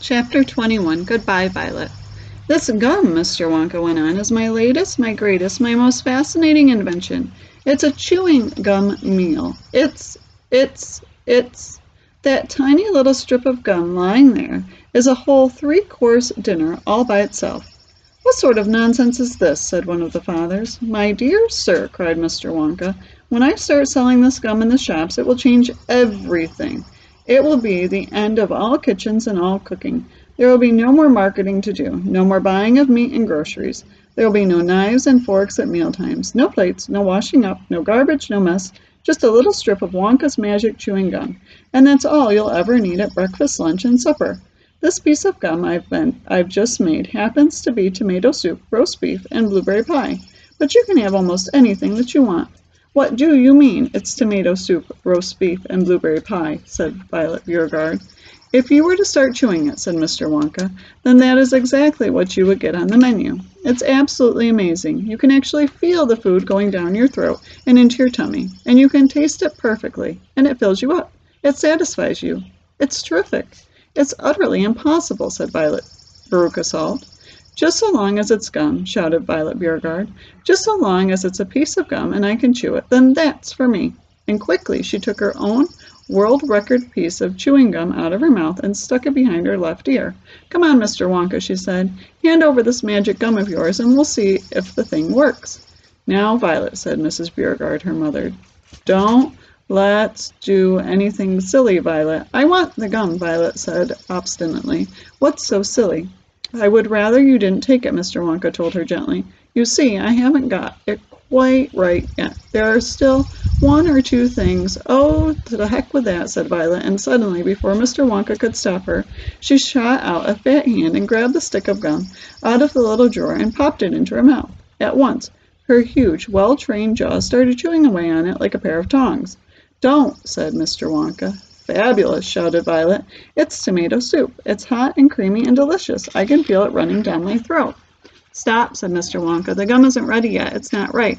Chapter 21. Goodbye, Violet. This gum, Mr. Wonka went on, is my latest, my greatest, my most fascinating invention. It's a chewing gum meal. It's that tiny little strip of gum lying there is a whole three-course dinner all by itself. What sort of nonsense is this? Said one of the fathers. My dear sir, cried Mr. Wonka, when I start selling this gum in the shops, it will change everything. It will be the end of all kitchens and all cooking. There will be no more marketing to do, no more buying of meat and groceries. There will be no knives and forks at mealtimes, no plates, no washing up, no garbage, no mess, just a little strip of Wonka's magic chewing gum. And that's all you'll ever need at breakfast, lunch, and supper. This piece of gum I've just made happens to be tomato soup, roast beef, and blueberry pie. But you can have almost anything that you want. What do you mean it's tomato soup, roast beef, and blueberry pie? Said Violet Beauregard. If you were to start chewing it, said Mr. Wonka, then that is exactly what you would get on the menu. It's absolutely amazing. You can actually feel the food going down your throat and into your tummy, and you can taste it perfectly, and it fills you up. It satisfies you. It's terrific. It's utterly impossible, said Violet Veruca Salt. Just so long as it's gum, shouted Violet Beauregard. Just so long as it's a piece of gum and I can chew it, then that's for me. And quickly she took her own world record piece of chewing gum out of her mouth and stuck it behind her left ear. Come on, Mr. Wonka, she said. Hand over this magic gum of yours and we'll see if the thing works. Now, Violet, said Mrs. Beauregard, her mother, don't let's do anything silly, Violet. I want the gum, Violet said obstinately. What's so silly? I would rather you didn't take it, Mr. Wonka told her gently. You see, I haven't got it quite right yet. There are still one or two things. Oh, to the heck with that, said Violet, and suddenly, before Mr. Wonka could stop her, she shot out a fat hand and grabbed the stick of gum out of the little drawer and popped it into her mouth. At once, her huge, well-trained jaws started chewing away on it like a pair of tongs. Don't, said Mr. Wonka. Fabulous, shouted Violet. It's tomato soup. It's hot and creamy and delicious. I can feel it running down my throat. Stop, said Mr. Wonka. The gum isn't ready yet. It's not right.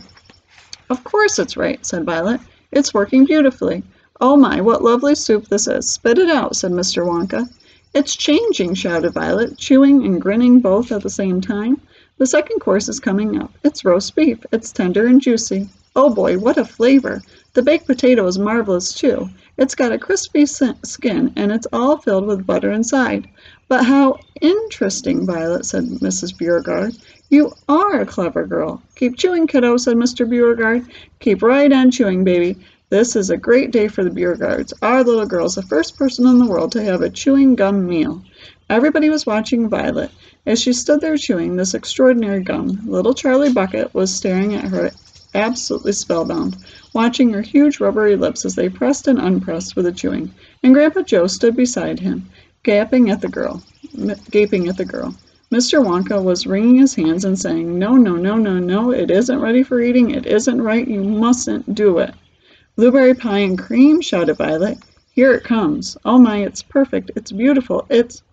Of course it's right, said Violet. It's working beautifully. Oh my, what lovely soup this is. Spit it out, said Mr. Wonka. It's changing, shouted Violet, chewing and grinning both at the same time. The second course is coming up. It's roast beef. It's tender and juicy. Oh boy, what a flavor. The baked potato is marvelous too. It's got a crispy skin, and it's all filled with butter inside. But how interesting, Violet, said Mrs. Beauregard. You are a clever girl. Keep chewing, kiddo, said Mr. Beauregard. Keep right on chewing, baby. This is a great day for the Beauregards. Our little girl's the first person in the world to have a chewing gum meal. Everybody was watching Violet. As she stood there chewing this extraordinary gum, little Charlie Bucket was staring at her absolutely spellbound, watching her huge rubbery lips as they pressed and unpressed with the chewing, and Grandpa Joe stood beside him, gaping at the girl. Mr. Wonka was wringing his hands and saying, No, no, no, no, no, it isn't ready for eating, it isn't right, you mustn't do it. Blueberry pie and cream, shouted Violet. Here it comes. Oh my, it's perfect, it's beautiful, it's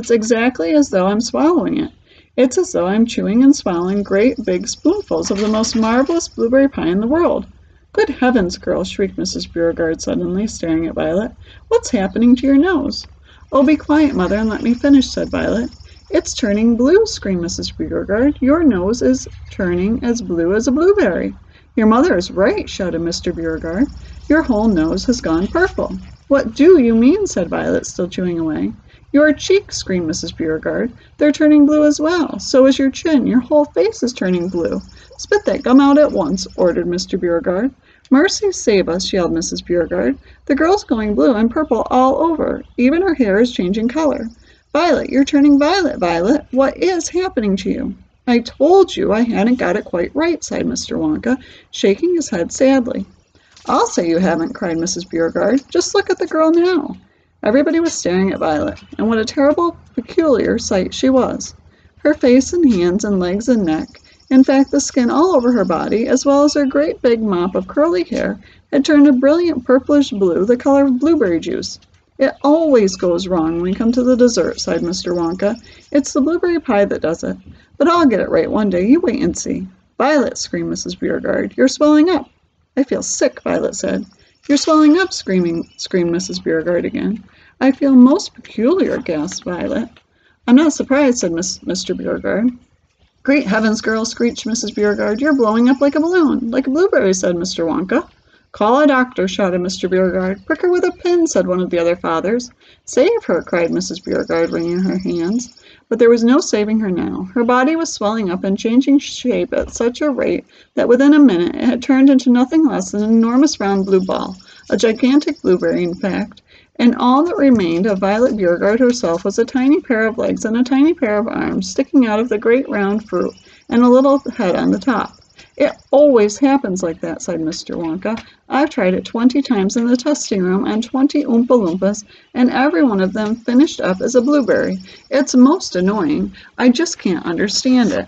exactly as though I'm swallowing it. It's as though I'm chewing and swallowing great big spoonfuls of the most marvelous blueberry pie in the world. Good heavens, girl, shrieked Mrs. Beauregard suddenly, staring at Violet. What's happening to your nose? Oh, be quiet, Mother, and let me finish, said Violet. It's turning blue, screamed Mrs. Beauregard. Your nose is turning as blue as a blueberry. Your mother is right, shouted Mr. Beauregard. Your whole nose has gone purple. What do you mean, said Violet, still chewing away. Your cheeks, screamed Mrs. Beauregard. They're turning blue as well. So is your chin. Your whole face is turning blue. Spit that gum out at once, ordered Mr. Beauregard. Mercy save us, yelled Mrs. Beauregard. The girl's going blue and purple all over. Even her hair is changing color. Violet, you're turning violet, Violet. What is happening to you? I told you I hadn't got it quite right, sighed Mr. Wonka, shaking his head sadly. I'll say you haven't, cried Mrs. Beauregard. Just look at the girl now. Everybody was staring at Violet, and what a terrible, peculiar sight she was. Her face and hands and legs and neck, in fact the skin all over her body, as well as her great big mop of curly hair, had turned a brilliant purplish blue, the color of blueberry juice. It always goes wrong when we come to the dessert, sighed Mr. Wonka. It's the blueberry pie that does it. But I'll get it right one day. You wait and see. Violet, screamed Mrs. Beauregard, you're swelling up. I feel sick, Violet said. "You're swelling up," screamed Mrs. Beauregard again. "I feel most peculiar," gasped Violet. "I'm not surprised," said Mr. Beauregard. "Great heavens, girl!" screeched Mrs. Beauregard. "You're blowing up like a balloon." "Like a blueberry," said Mr. Wonka. "Call a doctor," shouted Mr. Beauregard. "Prick her with a pin," said one of the other fathers. "Save her," cried Mrs. Beauregard, wringing her hands. But there was no saving her now. Her body was swelling up and changing shape at such a rate that within a minute it had turned into nothing less than an enormous round blue ball, a gigantic blueberry, in fact, and all that remained of Violet Beauregard herself was a tiny pair of legs and a tiny pair of arms sticking out of the great round fruit, and a little head on the top. "It always happens like that," sighed Mr. Wonka. "I've tried it 20 times in the testing room on 20 Oompa Loompas, and every one of them finished up as a blueberry. It's most annoying. I just can't understand it."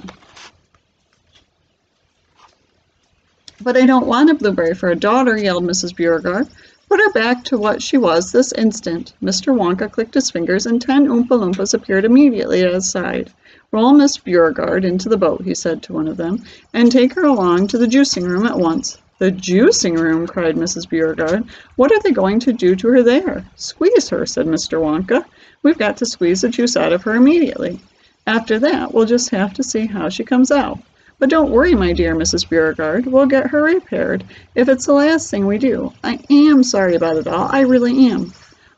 "But I don't want a blueberry for a daughter," yelled Mrs. Beauregard. "Put her back to what she was this instant." Mr. Wonka clicked his fingers, and 10 Oompa Loompas appeared immediately at his side. "Roll Miss Beauregard into the boat," he said to one of them, "and take her along to the juicing room at once." "The juicing room!" cried Mrs. Beauregard. "What are they going to do to her there?" "Squeeze her," said Mr. Wonka. "We've got to squeeze the juice out of her immediately. After that, we'll just have to see how she comes out. But don't worry, my dear Mrs. Beauregard. We'll get her repaired if it's the last thing we do. I am sorry about it all. I really am."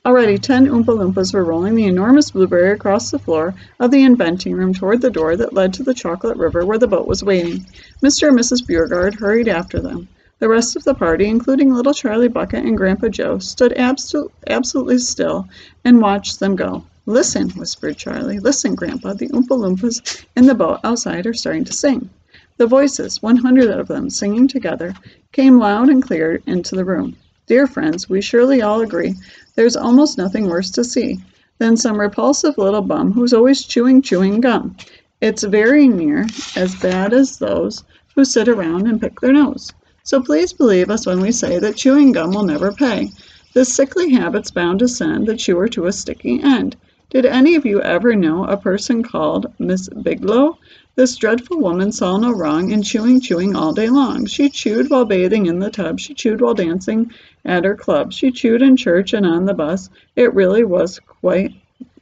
Already 10 Oompa Loompas were rolling the enormous blueberry across the floor of the inventing room toward the door that led to the chocolate river where the boat was waiting. Mr. and Mrs. Beauregard hurried after them. The rest of the party, including little Charlie Bucket and Grandpa Joe, stood absolutely still and watched them go. "Listen," whispered Charlie. "Listen, Grandpa, the Oompa Loompas in the boat outside are starting to sing." The voices, 100 of them singing together, came loud and clear into the room. "Dear friends, we surely all agree there's almost nothing worse to see than some repulsive little bum who's always chewing gum. It's very near as bad as those who sit around and pick their nose. So please believe us when we say that chewing gum will never pay. This sickly habit's bound to send the chewer to a sticky end. Did any of you ever know a person called Miss Biglow? This dreadful woman saw no wrong in chewing all day long. She chewed while bathing in the tub. She chewed while dancing at her club. She chewed in church and on the bus. It really was quite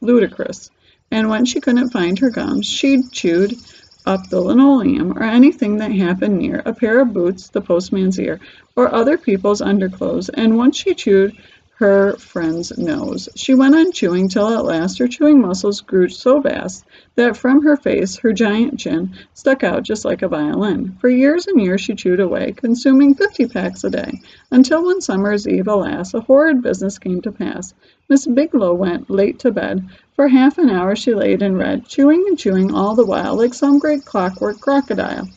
ludicrous. And when she couldn't find her gums, she chewed up the linoleum or anything that happened near, a pair of boots, the postman's ear, or other people's underclothes. And once she chewed her friend's nose. She went on chewing till at last her chewing muscles grew so vast that from her face her giant chin stuck out just like a violin. For years and years she chewed away, consuming 50 packs a day, until one summer's eve, alas, a horrid business came to pass. Miss Biglow went late to bed. For half an hour she laid and read, chewing and chewing all the while like some great clockwork crocodile.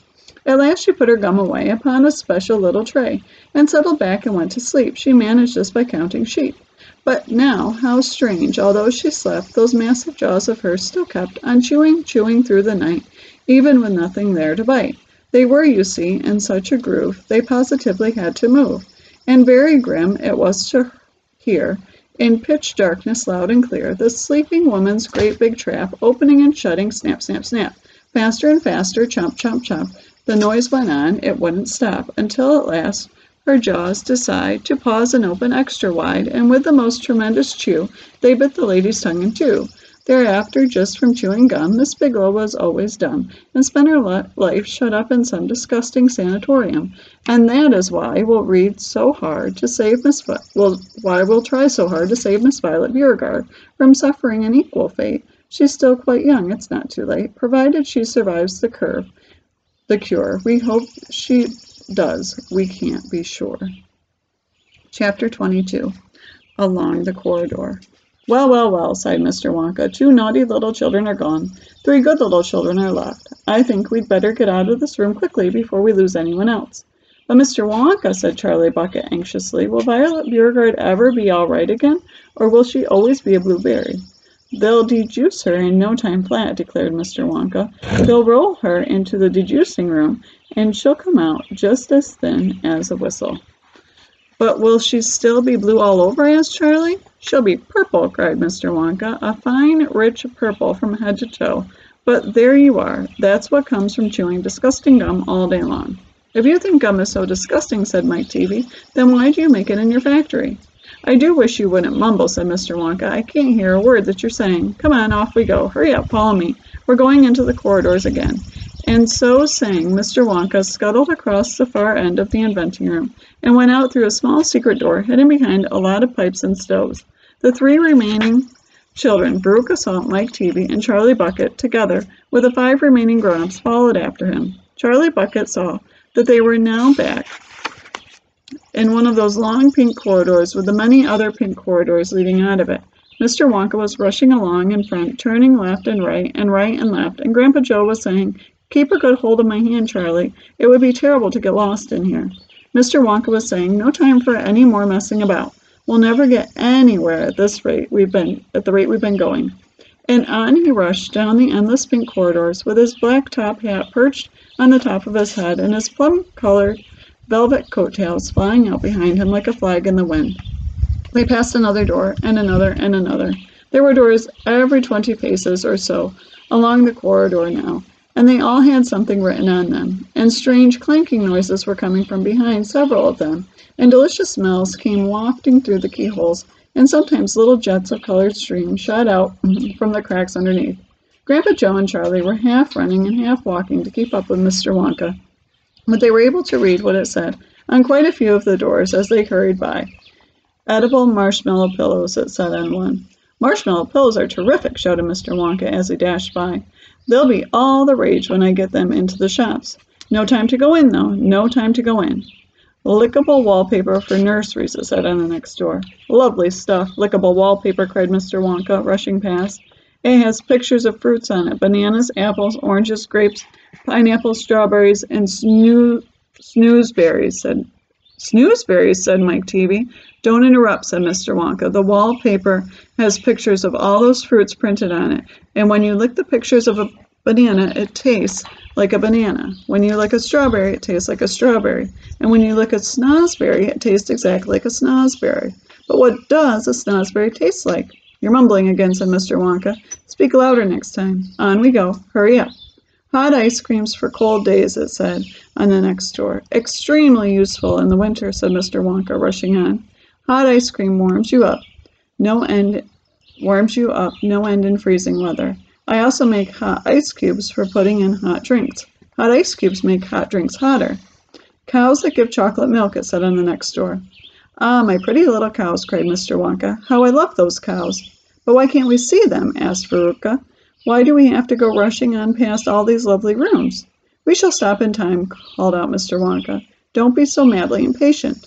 At last she put her gum away upon a special little tray, and settled back and went to sleep. She managed this by counting sheep. But now, how strange, although she slept, those massive jaws of hers still kept on chewing through the night, even with nothing there to bite. They were, you see, in such a groove, they positively had to move. And very grim it was to hear, in pitch darkness loud and clear, the sleeping woman's great big trap opening and shutting, snap, snap, snap, faster and faster, chomp, chomp, chomp. The noise went on, it wouldn't stop, until at last her jaws decide to pause and open extra wide, and with the most tremendous chew, they bit the lady's tongue in two. Thereafter, just from chewing gum, Miss Biglow was always dumb, and spent her life shut up in some disgusting sanatorium. And that is why we'll try so hard to save Miss Violet Beauregard from suffering an equal fate. She's still quite young, it's not too late, provided she survives the cure. We hope she does. We can't be sure. Chapter 22. Along the Corridor. Well, well, well, sighed Mr. Wonka. 2 naughty little children are gone. 3 good little children are left. I think we'd better get out of this room quickly before we lose anyone else. But Mr. Wonka, said Charlie Bucket anxiously, will Violet Beauregard ever be all right again, or will she always be a blueberry? They'll dejuice her in no time flat, declared Mr. Wonka. They'll roll her into the dejuicing room, and she'll come out just as thin as a whistle. But will she still be blue all over? asked Charlie. She'll be purple, cried Mr. Wonka, a fine, rich purple from head to toe. But there you are. That's what comes from chewing disgusting gum all day long. "If you think gum is so disgusting," said Mike Teavee, "then why do you make it in your factory?" "I do wish you wouldn't mumble," said Mr. Wonka. "I can't hear a word that you're saying. Come on, off we go. Hurry up, follow me. We're going into the corridors again." And so saying, Mr. Wonka scuttled across the far end of the inventing room and went out through a small secret door hidden behind a lot of pipes and stoves. The three remaining children, Veruca Salt, Mike Teavee, and Charlie Bucket, together with the 5 remaining grown-ups, followed after him. Charlie Bucket saw that they were now back in one of those long pink corridors with the many other pink corridors leading out of it. Mr. Wonka was rushing along in front, turning left and right and left, and Grandpa Joe was saying, "Keep a good hold of my hand, Charlie. It would be terrible to get lost in here." Mr. Wonka was saying, "No time for any more messing about. We'll never get anywhere at the rate we've been going." And on he rushed down the endless pink corridors with his black top hat perched on the top of his head and his plum-colored velvet coattails flying out behind him like a flag in the wind. They passed another door, and another, and another. There were doors every 20 paces or so along the corridor now, and they all had something written on them, and strange clanking noises were coming from behind several of them, and delicious smells came wafting through the keyholes, and sometimes little jets of colored steam shot out from the cracks underneath. Grandpa Joe and Charlie were half running and half walking to keep up with Mr. Wonka, but they were able to read what it said on quite a few of the doors as they hurried by. "Edible marshmallow pillows," it said on one. "Marshmallow pillows are terrific," shouted Mr. Wonka as he dashed by. "They'll be all the rage when I get them into the shops. No time to go in, though. No time to go in." "Lickable wallpaper for nurseries," it said on the next door. "Lovely stuff, lickable wallpaper," cried Mr. Wonka, rushing past. "It has pictures of fruits on it, bananas, apples, oranges, grapes, pineapples, strawberries, and snoozeberries," said "Snoozeberries," said Mike Teavee. "Don't interrupt," said Mr. Wonka. "The wallpaper has pictures of all those fruits printed on it, and when you lick the pictures of a banana, it tastes like a banana. When you lick a strawberry, it tastes like a strawberry. And when you lick a snozberry, it tastes exactly like a snozberry. But what does a snozberry taste like?" "You're mumbling again," said Mr. Wonka. "Speak louder next time. On we go. Hurry up." "Hot ice creams for cold days," it said on the next door. "Extremely useful in the winter," said Mr. Wonka, rushing on. "Hot ice cream warms you up, no end in freezing weather. I also make hot ice cubes for putting in hot drinks. Hot ice cubes make hot drinks hotter." "Cows that give chocolate milk," it said on the next door. "Ah, my pretty little cows," cried Mr. Wonka. "How I love those cows." "But why can't we see them?" asked Veruca. "Why do we have to go rushing on past all these lovely rooms?" "We shall stop in time," called out Mr. Wonka. "Don't be so madly impatient."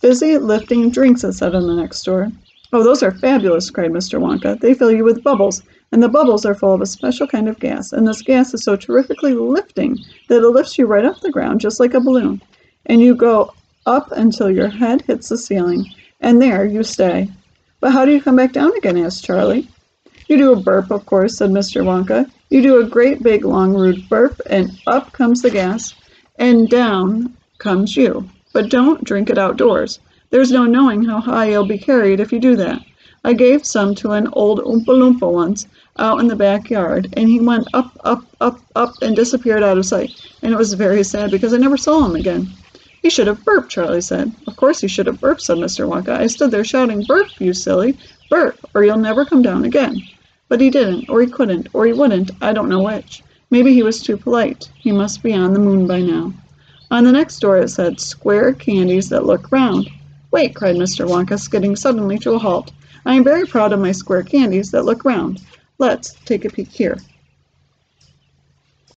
"Fizzy lifting drinks," it said on the next door. "Oh, those are fabulous," cried Mr. Wonka. "They fill you with bubbles, and the bubbles are full of a special kind of gas, and this gas is so terrifically lifting that it lifts you right off the ground just like a balloon, and you go up until your head hits the ceiling, and there you stay." "But how do you come back down again?" asked Charlie. "You do a burp, of course," said Mr. Wonka. "You do a great big long rude burp, and up comes the gas, and down comes you. But don't drink it outdoors. There's no knowing how high you'll be carried if you do that. I gave some to an old Oompa Loompa once out in the backyard, and he went up, up, up, up, and disappeared out of sight, and it was very sad because I never saw him again." "He should have burped," Charlie said. "Of course he should have burped," said Mr. Wonka. "I stood there shouting, 'Burp, you silly! Burp, or you'll never come down again.' But he didn't, or he couldn't, or he wouldn't, I don't know which. Maybe he was too polite. He must be on the moon by now." On the next door it said, "Square candies that look round." "Wait," cried Mr. Wonka, skidding suddenly to a halt. "I am very proud of my square candies that look round. Let's take a peek here."